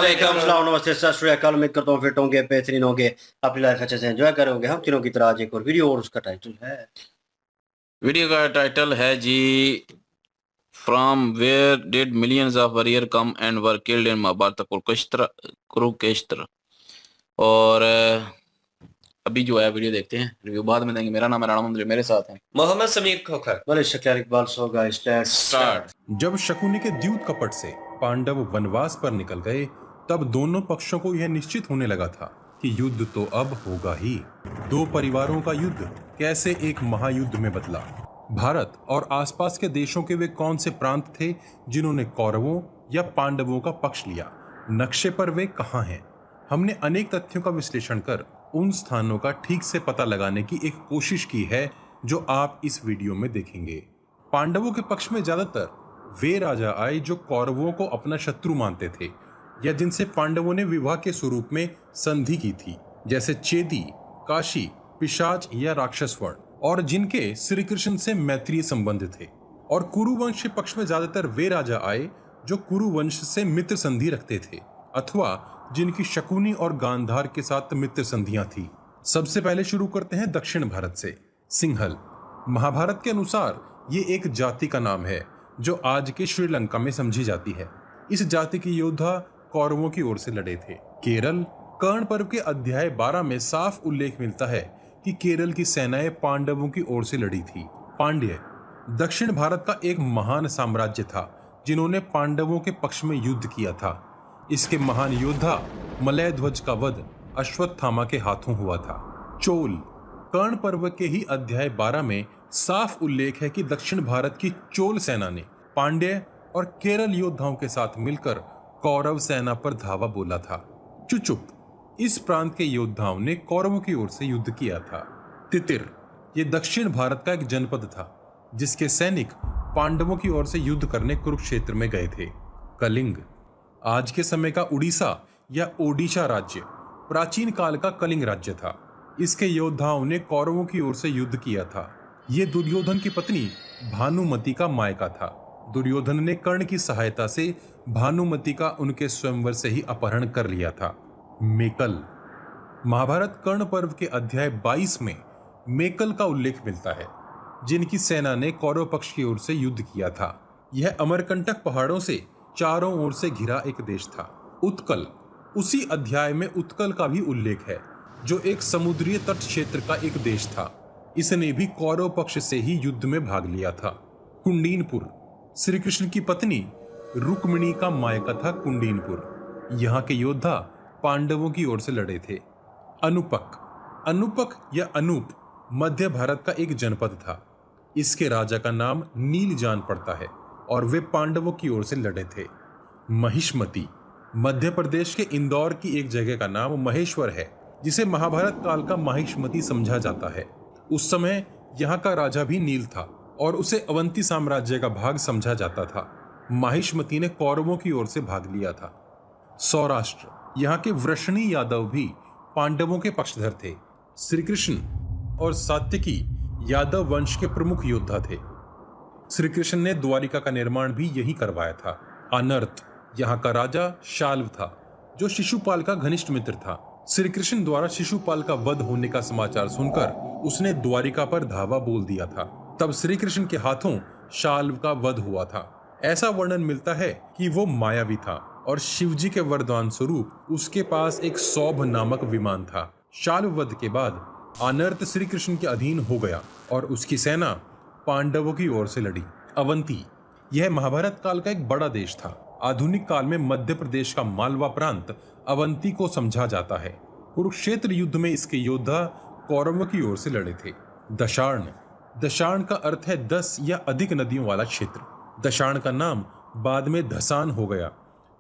वालेकुम सलाम नमस्ते सत श्री अकाल। उम्मीद करता हूँ फिट होंगे, बेहतरीन होंगे, अपनी लाइफ अच्छे से एंजॉय करोगे। हम तीनों की तरह आज एक और वीडियो और उसका टाइटल है वीडियो का टाइटल है जी from where did millions of warrior come and were killed in Mahabharat Kurukshetra. और अभी जो है वीडियो देखते हैं, रिव्यू बाद में देंगे। मेरा नाम है राणा मंदिर, मेरे साथ हैं मोहम्मद समीर खोखर, बोले शक्ल Iqbal so guys let's start. जब शकुनी के द्यूत कपट से पांडव वनवास पर निकल गए, तब दोनों पक्षों को यह निश्चित होने लगा था कि युद्ध तो अब होगा ही। दो परिवारों का युद्ध कैसे एक महायुद्ध में बदला। भारत और आसपास के देशों के वे कौन से प्रांत थे जिन्होंने कौरवों या पांडवों का पक्ष लिया, नक्शे पर वे कहाँ हैं। हमने अनेक तथ्यों का विश्लेषण कर उन स्थानों का ठीक से पता लगाने की एक कोशिश की है जो आप इस वीडियो में देखेंगे। पांडवों के पक्ष में ज्यादातर वे राजा आए जो कौरवों को अपना शत्रु मानते थे या जिनसे पांडवों ने विवाह के स्वरूप में संधि की थी, जैसे चेदी, काशी, पिशाच या राक्षस वर्ण, और जिनके श्री कृष्ण से मैत्रीय संबंध थे। और कुरुवंश के पक्ष में ज्यादातर वे राजा आए जो कुरुवंश से मित्र संधि रखते थे अथवा जिनकी शकुनी और गांधार के साथ मित्र संधियां थी। सबसे पहले शुरू करते हैं दक्षिण भारत से। सिंहल महाभारत के अनुसार ये एक जाति का नाम है जो आज के श्रीलंका में समझी जाती है। इस जाति के योद्धा कौरवों की ओर से लड़े थे। केरल कर्ण पर्व के अध्याय 12 में साफ उल्लेख मिलता है कि केरल की सेनाएं पांडवों की ओर से लड़ी थी। पांड्य दक्षिण भारत का एक महान साम्राज्य था जिन्होंने पांडवों के पक्ष में युद्ध किया था। इसके महान योद्धा मलय ध्वज का वध अश्वत्थामा के हाथों हुआ था। चोल कर्ण पर्व के ही अध्याय 12 में साफ उल्लेख है कि दक्षिण भारत की चोल सेना ने पांड्य और केरल योद्धाओं के साथ मिलकर कौरव सेना पर धावा बोला था। चुचुक इस प्रांत के योद्धाओं ने कौरवों की ओर से युद्ध किया था। तितिर ये दक्षिण भारत का एक जनपद था जिसके सैनिक पांडवों की ओर से युद्ध करने कुरुक्षेत्र में गए थे। कलिंग आज के समय का उड़ीसा या ओडिशा राज्य प्राचीन काल का कलिंग राज्य था। इसके योद्धाओं ने कौरवों की ओर से युद्ध किया था। ये दुर्योधन की पत्नी भानुमति का मायका था। दुर्योधन ने कर्ण की सहायता से भानुमति का उनके स्वयंवर से ही अपहरण कर लिया था। मेकल महाभारत कर्ण पर्व के अध्याय 22 में मेकल का उल्लेख मिलता है जिनकी सेना ने कौरव पक्ष की ओर से युद्ध किया था। यह अमरकंटक पहाड़ों से चारों ओर से घिरा एक देश था। उत्कल उसी अध्याय में उत्कल का भी उल्लेख है जो एक समुद्रीय तट क्षेत्र का एक देश था। इसने भी कौरव पक्ष से ही युद्ध में भाग लिया था। कुंडीनपुर श्री कृष्ण की पत्नी रुक्मिणी का मायका था। कुंडीनपुर यहाँ के योद्धा पांडवों की ओर से लड़े थे। अनुपक या अनूप मध्य भारत का एक जनपद था। इसके राजा का नाम नीलजान पड़ता है और वे पांडवों की ओर से लड़े थे। महिष्मति मध्य प्रदेश के इंदौर की एक जगह का नाम महेश्वर है जिसे महाभारत काल का महिष्मति समझा जाता है। उस समय यहाँ का राजा भी नील था और उसे अवंती साम्राज्य का भाग समझा जाता था। महिष्मति ने कौरवों की ओर से भाग लिया था। सौराष्ट्र यहाँ के वृषणी यादव भी पांडवों के पक्षधर थे। श्री कृष्ण और सात्यकी यादव वंश के प्रमुख योद्धा थे। श्री कृष्ण ने द्वारिका का निर्माण भी यही करवाया था। अनर्थ यहाँ का राजा शाल्व था जो शिशुपाल का घनिष्ठ मित्र था। श्री कृष्ण द्वारा शिशुपाल का वध होने का समाचार सुनकर उसने द्वारिका पर धावा बोल दिया था। तब श्री कृष्ण के हाथों शाल्व का वध हुआ था। ऐसा वर्णन मिलता है कि वो मायावी था और शिवजी के वरदान स्वरूप उसके पास एक सौभ नामक विमान था। शाल्व वध के बाद अनर्थ श्री कृष्ण के अधीन हो गया और उसकी सेना पांडवों की ओर से लड़ी। अवंती यह महाभारत काल का एक बड़ा देश था। आधुनिक काल में मध्य प्रदेश का मालवा प्रांत अवंती को समझा जाता है। कुरुक्षेत्र युद्ध में इसके योद्धा कौरवों की ओर से लड़े थे। दशार्ण का अर्थ है 10 या अधिक नदियों वाला क्षेत्र। दशार्ण का नाम बाद में धसान हो गया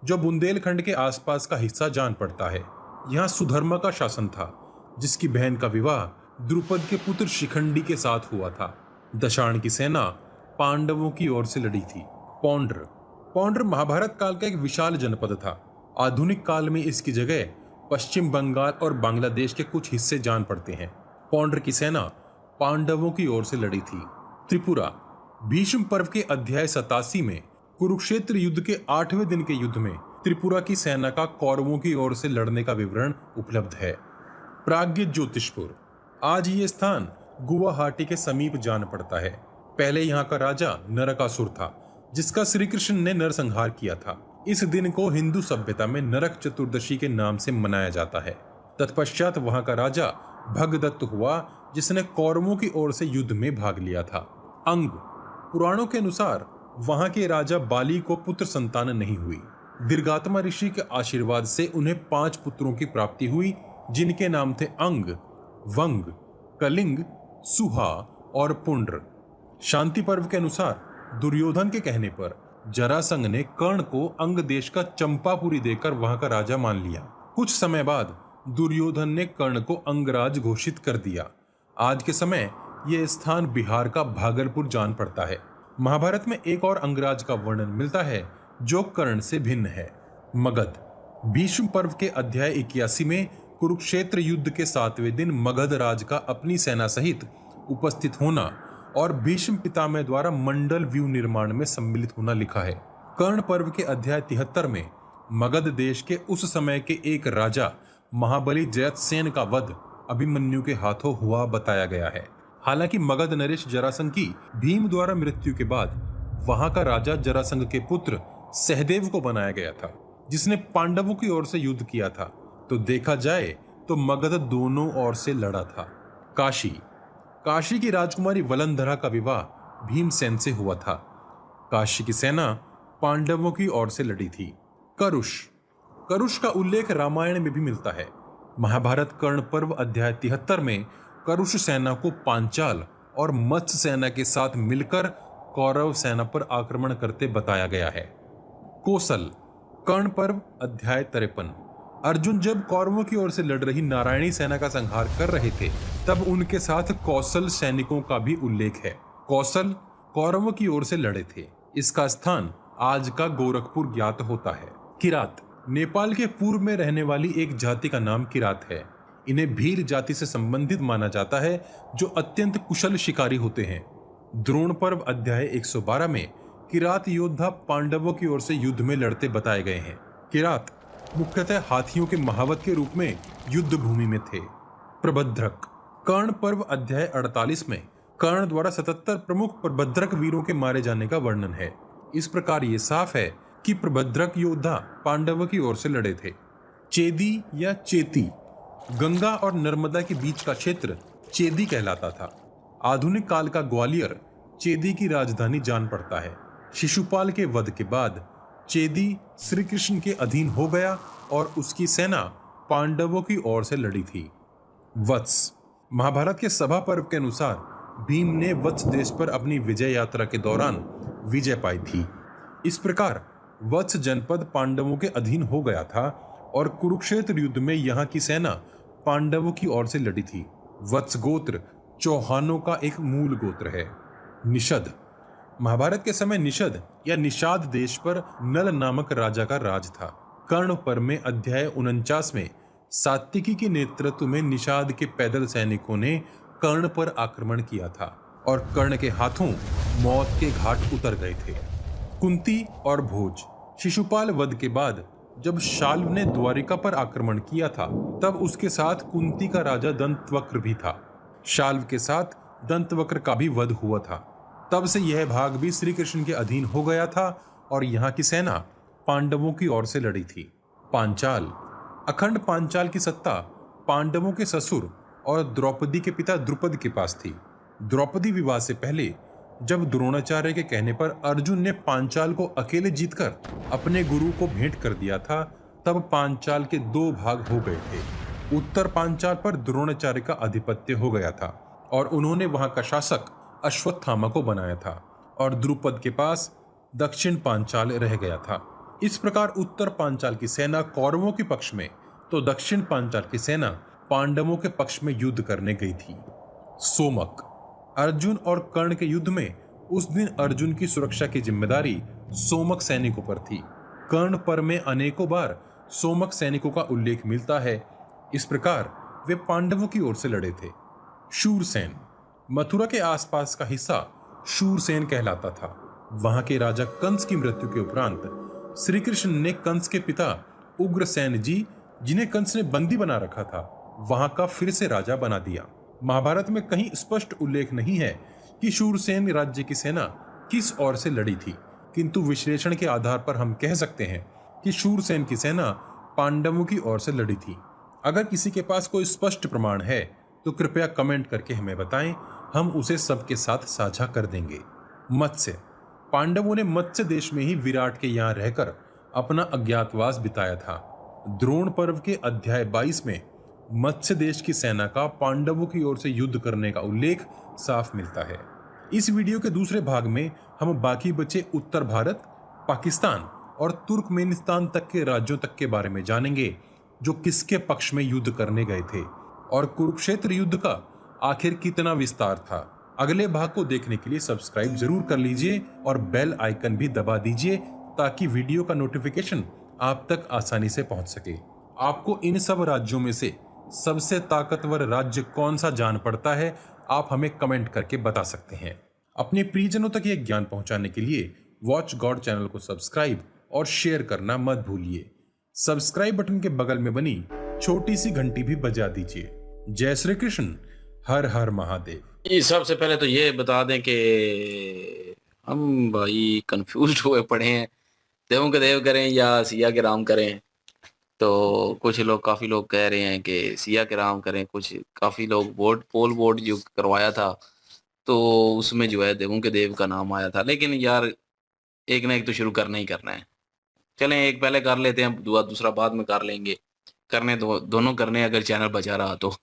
जो बुंदेलखंड के आसपास का हिस्सा जान पड़ता है। यहाँ सुधर्मा का शासन था जिसकी बहन का विवाह द्रुपद के पुत्र शिखंडी के साथ हुआ था। दशार्ण की सेना पांडवों की ओर से लड़ी थी। पौंड्र महाभारत काल का एक विशाल जनपद था। आधुनिक काल में इसकी जगह पश्चिम बंगाल और बांग्लादेश के कुछ हिस्से जान पड़ते हैं। पौंड्र की सेना पांडवों की ओर से लड़ी थी। त्रिपुरा भीष्म पर्व के अध्याय 87 में कुरुक्षेत्र युद्ध के 8वें दिन के युद्ध में त्रिपुरा की सेना का कौरवों की ओर से लड़ने का विवरण उपलब्ध है। प्राग्ञ ज्योतिषपुर, आज ये स्थान गुवाहाटी के समीप जान पड़ता है। पहले यहाँ का राजा नरकासुर था, जिसका श्री कृष्ण ने नरसंहार किया था। इस दिन को हिंदू सभ्यता में नरक चतुर्दशी के नाम से मनाया जाता है। तत्पश्चात वहाँ का राजा भगदत्त हुआ, जिसने कौरवों की ओर से युद्ध में भाग लिया था। अंग, पुराणों के अनुसार वहाँ के राजा बाली को पुत्र संतान नहीं हुई। दीर्घात्मा ऋषि के आशीर्वाद से उन्हें 5 पुत्रों की प्राप्ति हुई, जिनके नाम थे अंग, वंग, कलिंग, सुहा और पुंड्र। शांति पर्व के अनुसार दुर्योधन के कहने पर जरासंध ने कर्ण को अंग देश का चंपापुरी देकर वहां का राजा मान लिया। कुछ समय बाद दुर्योधन ने कर्ण को अंगराज घोषित कर दिया। आज के समय यह स्थान बिहार का भागलपुर जान पड़ता है। महाभारत में एक और अंगराज का वर्णन मिलता है जो कर्ण से भिन्न है, मगध। भीष्म पर्व के अध्याय 81 में कुरुक्षेत्र युद्ध के 7वें दिन मगध राज का अपनी सेना सहित उपस्थित होना और भीष्म पितामह द्वारा मंडल व्यू निर्माण में सम्मिलित होना लिखा है। कर्ण पर्व के अध्याय 73 में मगध देश के उस समय के एक राजा महाबली जयद्रथ का वध अभिमन्यु के हाथों हुआ बताया गया है। हालांकि मगध नरेश जरासंध की भीम द्वारा मृत्यु के बाद वहां का राजा जरासंध के पुत्र सहदेव को बनाया गया था, जिसने पांडवों की ओर से युद्ध किया था। तो देखा जाए तो मगध दोनों ओर से लड़ा था। काशी, काशी की राजकुमारी वलंधरा का विवाह भीमसेन से हुआ था। काशी की सेना पांडवों की ओर से लड़ी थी। करुष, करुष का उल्लेख रामायण में भी मिलता है। महाभारत कर्ण पर्व अध्याय 73 में करुष सेना को पांचाल और मत्स्य सेना के साथ मिलकर कौरव सेना पर आक्रमण करते बताया गया है। कोसल, कर्ण पर्व अध्याय 53, अर्जुन जब कौरवों की ओर से लड़ रही नारायणी सेना का संहार कर रहे थे, तब उनके साथ कौशल सैनिकों का भी उल्लेख है। कौशल कौरवों की ओर से लड़े थे। इसका स्थान आज का गोरखपुर ज्ञात होता है। किरात, नेपाल के पूर्व में रहने वाली एक जाति का नाम किरात है। इन्हें भील जाति से संबंधित माना जाता है, जो अत्यंत कुशल शिकारी होते हैं। द्रोण पर्व अध्याय 112 में किरात योद्धा पांडवों की ओर से युद्ध में लड़ते बताए गए हैं। किरात मुख्यतः हाथियों के महावत के रूप में युद्ध भूमि में थे। प्रबद्रक, कर्ण पर्व अध्याय 48 में कर्ण द्वारा 77 प्रमुख प्रबद्रक वीरों के मारे जाने का वर्णन है। इस प्रकार ये साफ है कि प्रबद्रक योद्धा पांडवों की ओर से लड़े थे। चेदी या चेती, गंगा और नर्मदा के बीच का क्षेत्र चेदी कहलाता था। आधुनिक काल का ग्वालियर चेदी की राजधानी जान पड़ता है। शिशुपाल के वध के बाद चेदी श्री कृष्ण के अधीन हो गया और उसकी सेना पांडवों की ओर से लड़ी थी। वत्स, महाभारत के सभा पर्व के अनुसार भीम ने वत्स देश पर अपनी विजय यात्रा के दौरान विजय पाई थी। इस प्रकार वत्स जनपद पांडवों के अधीन हो गया था और कुरुक्षेत्र युद्ध में यहाँ की सेना पांडवों की ओर से लड़ी थी। वत्स गोत्र चौहानों का एक मूल गोत्र है। निषद, महाभारत के समय निषद या निषाद देश पर नल नामक राजा का राज था। कर्ण पर्व में अध्याय 49 में सात्विकी के नेतृत्व में निषाद के पैदल सैनिकों ने कर्ण पर आक्रमण किया था और कर्ण के हाथों मौत के घाट उतर गए थे। कुंती और भोज, शिशुपाल वध के बाद जब शाल्व ने द्वारिका पर आक्रमण किया था, तब उसके साथ कुंती का राजा दंतवक्र भी था। शाल्व के साथ दंतवक्र का भी वध हुआ था। तब से यह भाग भी श्री कृष्ण के अधीन हो गया था और यहाँ की सेना पांडवों की ओर से लड़ी थी। पांचाल, अखंड पांचाल की सत्ता पांडवों के ससुर और द्रौपदी के पिता द्रुपद के पास थी। द्रौपदी विवाह से पहले जब द्रोणाचार्य के कहने पर अर्जुन ने पांचाल को अकेले जीतकर अपने गुरु को भेंट कर दिया था, तब पांचाल के 2 भाग हो गए थे। उत्तर पांचाल पर द्रोणाचार्य का आधिपत्य हो गया था और उन्होंने वहां का शासक अश्वत्थामा को बनाया था और द्रुपद के पास दक्षिण पांचाल रह गया था। इस प्रकार उत्तर पांचाल की सेना कौरवों के पक्ष में तो दक्षिण पांचाल की सेना पांडवों के पक्ष में युद्ध करने गई थी। सोमक, अर्जुन और कर्ण के युद्ध में उस दिन अर्जुन की सुरक्षा की जिम्मेदारी सोमक सैनिकों पर थी। कर्ण पर्व में अनेकों बार सोमक सैनिकों का उल्लेख मिलता है। इस प्रकार वे पांडवों की ओर से लड़े थे। शूरसेन, मथुरा के आसपास का हिस्सा शूरसेन कहलाता था। वहां के राजा कंस की मृत्यु के उपरांत श्री कृष्ण ने कंस के पिता उग्रसेन जी, जिन्हें कंस ने बंदी बना रखा था, वहां का फिर से राजा बना दिया। महाभारत में कहीं स्पष्ट उल्लेख नहीं है कि शूरसेन राज्य की सेना किस ओर से लड़ी थी, किंतु विश्लेषण के आधार पर हम कह सकते हैं कि शूरसेन की सेना पांडवों की ओर से लड़ी थी। अगर किसी के पास कोई स्पष्ट प्रमाण है तो कृपया कमेंट करके हमें बताएं, हम उसे सबके साथ साझा कर देंगे। मत्स्य, पांडवों ने मत्स्य देश में ही विराट के यहाँ रहकर अपना अज्ञातवास बिताया था। द्रोण पर्व के अध्याय 22 में मत्स्य देश की सेना का पांडवों की ओर से युद्ध करने का उल्लेख साफ मिलता है। इस वीडियो के दूसरे भाग में हम बाकी बचे उत्तर भारत, पाकिस्तान और तुर्कमेनिस्तान तक के राज्यों तक के बारे में जानेंगे, जो किसके पक्ष में युद्ध करने गए थे और कुरुक्षेत्र युद्ध का आखिर कितना विस्तार था। अगले भाग को देखने के लिए सब्सक्राइब जरूर कर लीजिए और बेल आइकन भी दबा दीजिए ताकि वीडियो का नोटिफिकेशन आप तक आसानी से पहुंच सके। आपको इन सब राज्यों में से सबसे ताकतवर राज्य कौन सा जान पड़ता है, आप हमें कमेंट करके बता सकते हैं। अपने प्रियजनों तक यह ज्ञान पहुंचाने के लिए वॉच गॉड चैनल को सब्सक्राइब और शेयर करना मत भूलिए। सब्सक्राइब बटन के बगल में बनी छोटी सी घंटी भी बजा दीजिए। जय श्री कृष्ण, हर हर महादेव। सबसे पहले तो ये बता दें कि हम भाई कंफ्यूज हुए पड़े हैं, देवों के देव करें या सिया के राम करें। तो कुछ लोग, काफ़ी लोग कह रहे हैं कि सिया के राम करें, कुछ काफ़ी लोग पोल वोट जो करवाया था तो उसमें जो है देवों के देव का नाम आया था। लेकिन यार एक ना एक तो शुरू करना ही करना है। चलें एक पहले कर लेते हैं, दूसरा बाद में कर लेंगे। करने दोनों करने, अगर चैनल बचा रहा तो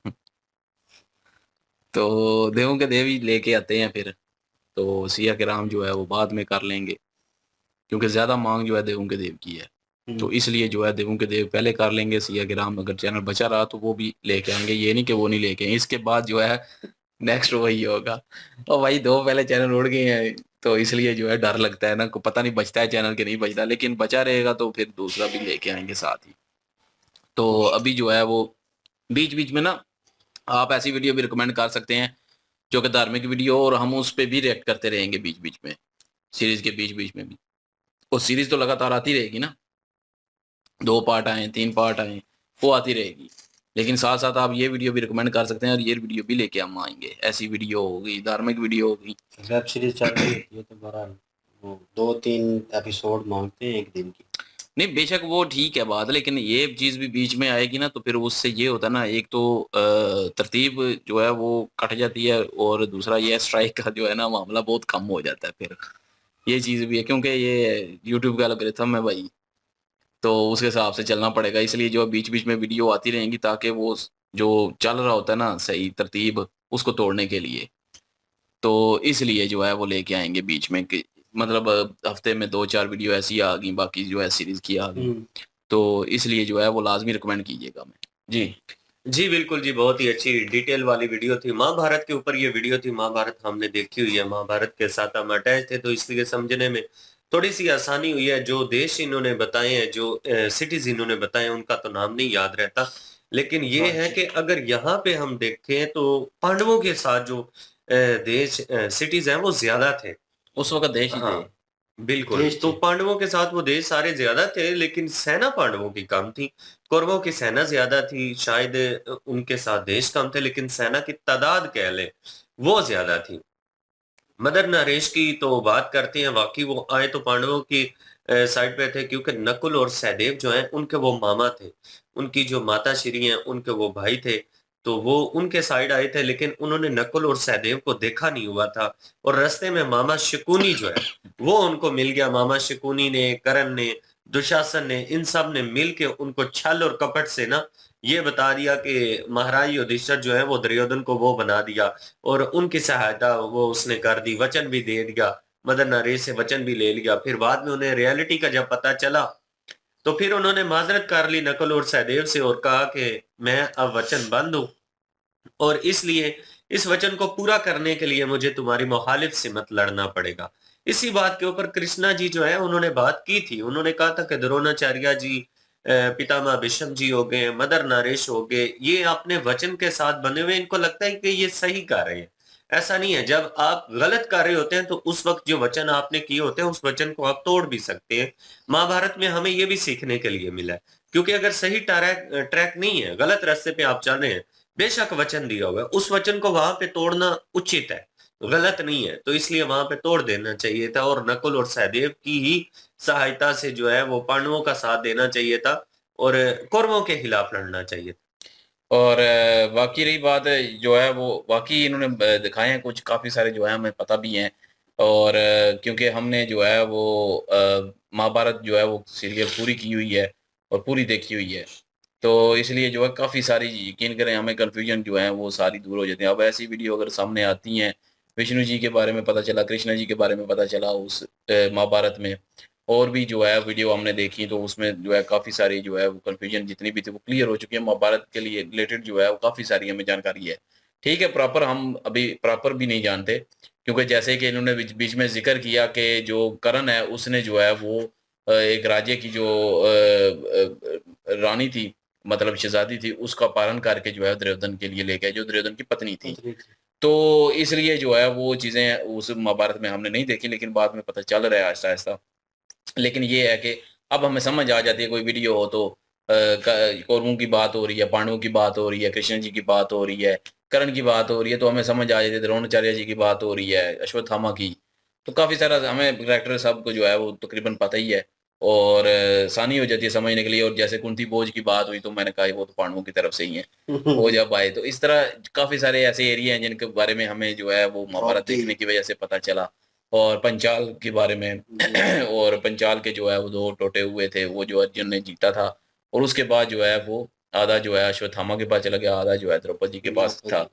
तो देवों के देव ही लेके आते हैं फिर। तो सिया के राम जो है वो बाद में कर लेंगे, क्योंकि ज़्यादा मांग जो है देवों के देव की है। तो इसलिए जो है देवों के देव पहले कर लेंगे, सिया के राम अगर चैनल बचा रहा तो वो भी लेके आएंगे। ये नहीं कि वो नहीं लेके आएंगे, इसके बाद जो है नेक्स्ट वही होगा। और भाई दो पहले चैनल उड़ गए हैं तो इसलिए जो है डर लगता है ना, को पता नहीं बचता है चैनल के नहीं बचता, लेकिन बचा रहेगा तो फिर दूसरा भी लेके आएंगे साथ ही। तो अभी जो है वो बीच बीच में ना आप ऐसी वीडियो भी रिकमेंड कर सकते हैं जो कि धार्मिक वीडियो, और हम उस पर भी रिएक्ट करते रहेंगे बीच बीच में, सीरीज के बीच बीच में भी। और सीरीज तो लगातार आती रहेगी ना, 2 पार्ट आए 3 पार्ट आए वो आती रहेगी, लेकिन साथ साथ आप ये वीडियो भी रिकमेंड कर सकते हैं और ये वीडियो भी लेके हम आएंगे। ऐसी वीडियो होगी, धार्मिक वीडियो होगी। वेब सीरीज चल रही होती है तो बहरहाल वो 2-3 एपिसोड मांगते हैं एक दिन की। नहीं बेशक वो ठीक है बात, लेकिन ये चीज़ भी बीच में आएगी ना तो फिर उससे ये होता है ना, एक तो तरतीब जो है वो कट जाती है, और दूसरा ये स्ट्राइक का जो है ना मामला बहुत कम हो जाता है फिर। ये चीज़ भी है, क्योंकि ये यूट्यूब का एल्गोरिथम है भाई, तो उसके हिसाब से चलना पड़ेगा। इसलिए जो बीच बीच में वीडियो आती रहेंगी ताकि वो जो चल रहा होता है ना सही तरतीब, उसको तोड़ने के लिए। तो इसलिए जो है वो लेके आएंगे बीच में कि मतलब हफ्ते में 2-4 वीडियो ऐसी आ गई, बाकी जो है सीरीज की आ गई। तो इसलिए जो है वो लाजमी रिकमेंड कीजिएगा मैं जी। जी बिल्कुल जी, बहुत ही अच्छी डिटेल वाली वीडियो थी। महाभारत के ऊपर ये वीडियो थी। महाभारत हमने देखी हुई है, महाभारत के साथ हम अटैच थे, तो इसलिए समझने में थोड़ी सी आसानी हुई है। जो देश इन्होंने बताए हैं, जो सिटीज इन्होंने बताए हैं, उनका तो नाम नहीं याद रहता, लेकिन ये है कि अगर यहाँ पे हम देखें तो पांडवों के साथ जो देश सिटीज हैं वो ज्यादा थे उस वक्त देश ही थे। हाँ बिल्कुल। देश तो थे। पांडवों के साथ वो देश सारे ज्यादा थे, लेकिन सेना पांडवों की कम थी। कौरवों की सेना ज्यादा थी, शायद उनके साथ देश कम थे, लेकिन सेना की तादाद कह ले वो ज्यादा थी। मदर नरेश की तो बात करते हैं, वाकई वो आए तो पांडवों की साइड पे थे, क्योंकि नकुल और सहदेव जो हैं उनके वो मामा थे। उनकी जो माता श्री हैं उनके वो भाई थे, तो वो उनके साइड आए थे, लेकिन उन्होंने नकुल और सहदेव को देखा नहीं हुआ था। और रास्ते में मामा शकुनी जो है वो उनको मिल गया। मामा शकुनी ने, कर्ण ने, दुशासन ने, इन सब ने मिल के उनको छल और कपट से ना ये बता दिया कि महाराज युधिष्ठिर जो है वो दुर्योधन को वो बना दिया, और उनकी सहायता वो उसने कर दी, वचन भी दे दिया, मदर नरेश से वचन भी ले लिया। फिर बाद में उन्हें रियलिटी का जब पता चला तो फिर उन्होंने माजरत कर ली नकुल और सहदेव से और कहा कि मैं अब वचनबद्ध हूं, और इसलिए इस वचन को पूरा करने के लिए मुझे तुम्हारी मुखालिफ से मत लड़ना पड़ेगा। इसी बात के ऊपर कृष्णा जी जो है उन्होंने बात की थी। उन्होंने कहा था कि द्रोणाचार्य जी, पितामह भीष्म जी हो गए, मदर नरेश हो गए, ये अपने वचन के साथ बने हुए, इनको लगता है कि ये सही कर रहे हैं। ऐसा नहीं है, जब आप गलत कर रहे होते हैं तो उस वक्त जो वचन आपने किए होते हैं उस वचन को आप तोड़ भी सकते हैं। महाभारत में हमें ये भी सीखने के लिए मिला है, क्योंकि अगर सही ट्रैक नहीं है, गलत रास्ते पे आप चल रहे हैं, बेशक वचन दिया हुआ है, उस वचन को वहां पे तोड़ना उचित है, गलत नहीं है, तो इसलिए वहां पे तोड़ देना चाहिए था और नकुल और सहदेव की ही सहायता से जो है वो पांडवों का साथ देना चाहिए था और कौरवों के खिलाफ लड़ना चाहिए था। और बाकी रही बात जो है वो बाकी इन्होंने दिखाए हैं कुछ काफ़ी सारे जो है हमें पता भी हैं। और क्योंकि हमने जो है वो महाभारत जो है वो सीरियल पूरी की हुई है और पूरी देखी हुई है, तो इसलिए जो है काफ़ी सारी यकीन करें हमें कन्फ्यूजन जो है वो सारी दूर हो जाती है। अब ऐसी वीडियो अगर सामने आती हैं, विष्णु जी के बारे में पता चला, कृष्णा जी के बारे में पता चला उस महाभारत में, और भी जो है वीडियो हमने देखी तो उसमें जो है काफ़ी सारी जो है वो कन्फ्यूजन जितनी भी थी वो क्लियर हो चुकी है। महाभारत के लिए रिलेटेड जो है वो काफ़ी सारी हमें जानकारी है। ठीक है, प्रॉपर हम अभी प्रॉपर भी नहीं जानते, क्योंकि जैसे कि इन्होंने बीच बीच में ज़िक्र किया कि जो कर्ण है उसने जो है वो एक राज्य की जो रानी थी, मतलब शहज़ादी थी, उसका अपहरण करके जो है दुर्योधन के लिए ले गए, जो दुर्योधन की पत्नी थी। तो इसलिए जो है वो चीज़ें उस महाभारत में हमने नहीं देखी, लेकिन बाद में पता चल रहा है आहिस्ता-आहिस्ता। लेकिन ये है कि अब हमें समझ आ जाती है, कोई वीडियो हो तो कौरवों की बात हो रही है, पांडवों की बात हो रही है, कृष्ण जी की बात हो रही है, कर्ण की बात हो रही है, तो हमें समझ आ जाती है, द्रोणाचार्य जी की बात हो रही है, अश्वत्थामा की, तो काफ़ी सारा हमें कैरेक्टर सबको जो है वो तकरीबन पता ही है और आसानी हो जाती है समझने के लिए। और जैसे कुंती भोज की बात हुई तो मैंने कहा वो तो पांडवों की तरफ से ही है, वो जब आए, तो इस तरह काफ़ी सारे ऐसे एरिया हैं जिनके बारे में हमें जो है वो महाभारत देखने की वजह से पता चला। और पंचाल के बारे में और पंचाल के जो है वो 2 टोटे हुए थे, वो जो अर्जुन ने जीता था, और उसके बाद जो है वो आधा जो है अश्वत्थामा के पास चला गया, आधा जो है द्रौपदी के पास था।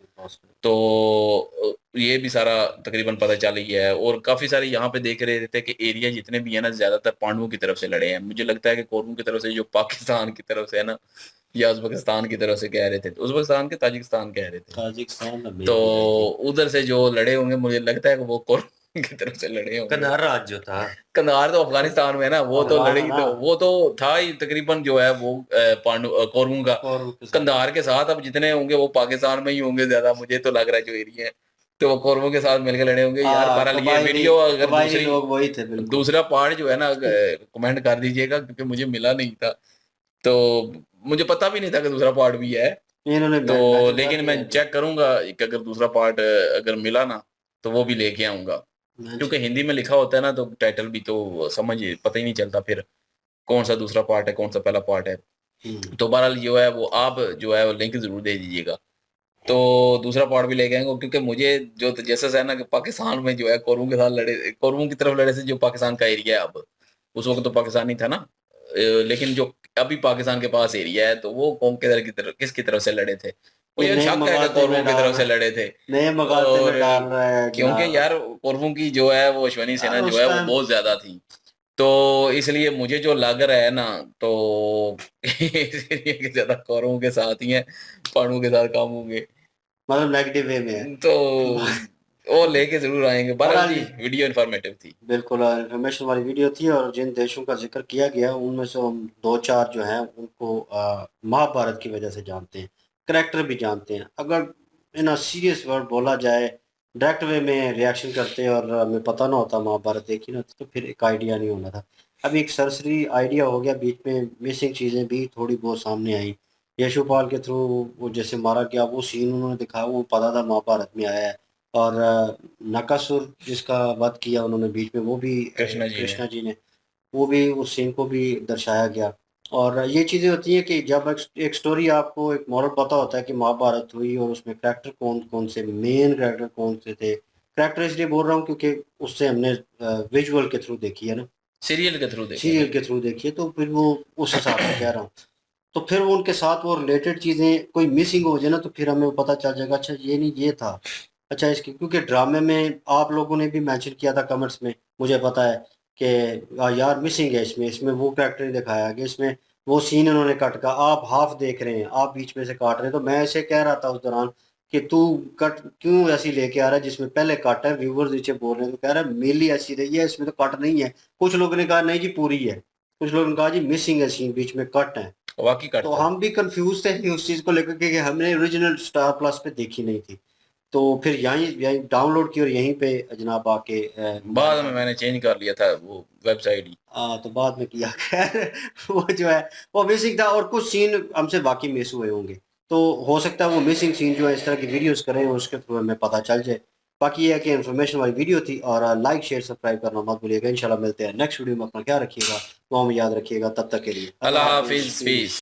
तो ये भी सारा तकरीबन पता चल ही है। और काफ़ी सारे यहाँ पे देख रहे थे कि एरिया जितने भी है ना, ज़्यादातर पांडवों की तरफ से लड़े हैं। मुझे लगता है कि कौरवों की तरफ से जो पाकिस्तान की तरफ से है ना, या उज़्बेकिस्तान की तरफ से कह रहे थे, उज़्बेकिस्तान के ताजिकिस्तान कह रहे थे। ताजिकिस्तान तो उधर से जो लड़े होंगे मुझे लगता है कि वो कौरवों की तरफ से लड़े होंगे। कंधार राज्य जो था, कंधार तो अफगानिस्तान में है ना, वो तो लड़े ही, तो वो तो था ही तकरीबन जो है वो कौरवों का। कंधार के साथ अब जितने होंगे वो पाकिस्तान में ही होंगे ज्यादा, मुझे तो लग रहा है जो एरिया है, तो वो कौरवों के साथ मिलकर लड़े होंगे यार। बहरहाल ये वीडियो अगर वही थे दूसरा पार्ट जो है ना कमेंट कर दीजिएगा, क्योंकि मुझे मिला नहीं था, तो मुझे पता भी नहीं था कि दूसरा पार्ट भी है। इन्होंने तो लेकिन मैं चेक करूंगा कि अगर दूसरा पार्ट अगर मिला ना तो वो भी लेके आऊंगा, क्योंकि हिंदी में लिखा होता है ना तो टाइटल भी तो समझ पता ही नहीं चलता फिर कौन सा दूसरा पार्ट है कौन सा पहला पार्ट है। तो बहरहाल जो है वो आप जो है वो लिंक जरूर दे दीजिएगा, तो दूसरा पार्ट भी लेके आएंगे। क्योंकि मुझे जो जैसे है ना कि पाकिस्तान में जो है कौरवों के साथ लड़े, कौरवों की तरफ लड़े से जो पाकिस्तान का एरिया है, अब उस वक्त तो पाकिस्तान ही था ना, लेकिन जो अभी पाकिस्तान के पास एरिया है तो वो कौन की तरफ किसकी तरफ से लड़े थे, मुझे शक है कि कौरवों की तरफ से लड़े थे। और क्योंकि यार कौरवों की जो है वो अश्वनी सेना जो है वो बहुत ज्यादा थी, तो इसलिए मुझे जो लग रहा है ना तो इसलिए ज्यादा कौरवों के साथ ही है, पांडवों के साथ काम होंगे, मतलब नेगेटिव वे में है। तो वो लेके जरूर आएंगे। बहरहाल जी वीडियो इन्फॉर्मेटिव थी, बिल्कुल इन्फॉर्मेशन वाली वीडियो थी। और जिन देशों का जिक्र किया गया उनमें से हम 2-4 जो हैं उनको महाभारत की वजह से जानते हैं, करैक्टर भी जानते हैं। अगर इन सीरियस वर्ड बोला जाए, डायरेक्ट वे में रिएक्शन करते और हमें पता ना होता महाभारत देखी ना तो फिर एक आइडिया नहीं होना था। अभी एक सरसरी आइडिया हो गया, बीच में मिसिंग चीज़ें भी थोड़ी बहुत सामने आई। यशोपाल के थ्रू वो जैसे मारा गया वो सीन उन्होंने दिखाया, वो पता था महाभारत में आया है। और नकासुर जिसका वध किया उन्होंने बीच में, वो भी कृष्णा जी ने, वो भी उस सीन को भी दर्शाया गया। और ये चीज़ें होती हैं कि जब एक स्टोरी आपको एक मॉरल पता होता है कि महाभारत हुई और उसमें करैक्टर कौन कौन से मेन करैक्टर कौन से थे। करैक्टर इसलिए बोल रहा हूँ क्योंकि उससे हमने विजुअल के थ्रू देखी है ना, सीरियल के थ्रू देखी है, तो फिर वो उस हिसाब से कह रहा हूँ। तो फिर वो उनके साथ वो रिलेटेड चीज़ें कोई मिसिंग हो जाए ना तो फिर हमें पता चल जाएगा अच्छा ये नहीं ये था। अच्छा इसकी क्योंकि ड्रामे में आप लोगों ने भी मेंशन किया था कमेंट्स में, मुझे पता है कि यार मिसिंग है इसमें वो कैरेक्टर नहीं दिखाया गया, इसमें वो सीन इन्होंने कट का, आप हाफ देख रहे हैं, आप बीच में से काट रहे हैं। तो मैं ऐसे कह रहा था उस दौरान कि तू कट क्यों ऐसी लेके आ रहा है जिसमें पहले कट है। व्यूवर्स नीचे बोल रहे हैं तो कह रहा है मेनली ऐसी रही है, इसमें तो कट नहीं है। कुछ लोगों ने कहा नहीं जी पूरी है, कुछ लोगों ने कहा जी मिसिंग है सीन, बीच में कट है। वाकई कट तो हम भी कंफ्यूज थे उस चीज को लेकर के हमने ओरिजिनल स्टार प्लस पे देखी नहीं थी। तो फिर यहीं डाउनलोड की और यहीं पे जनाब आके बाद में मैंने चेंज कर लिया था वो वेबसाइट ही। तो बाद में किया खैर वो जो है वो मिसिंग था और कुछ सीन हमसे बाकी मिस हुए होंगे, तो हो सकता है वो मिसिंग सीन जो है इस तरह की वीडियोस करें उसके थ्रू हमें पता चल जाए। बाकी ये है कि इन्फॉर्मेशन वाली वीडियो थी और लाइक शेयर सब्सक्राइब करना मत भूलिएगा। इंशाल्लाह मिलते हैं नेक्स्ट वीडियो में। अपना ख्याल रखिएगा, दुआ में याद रखिएगा। तब तक के लिए अल्लाह हाफिज, पीस।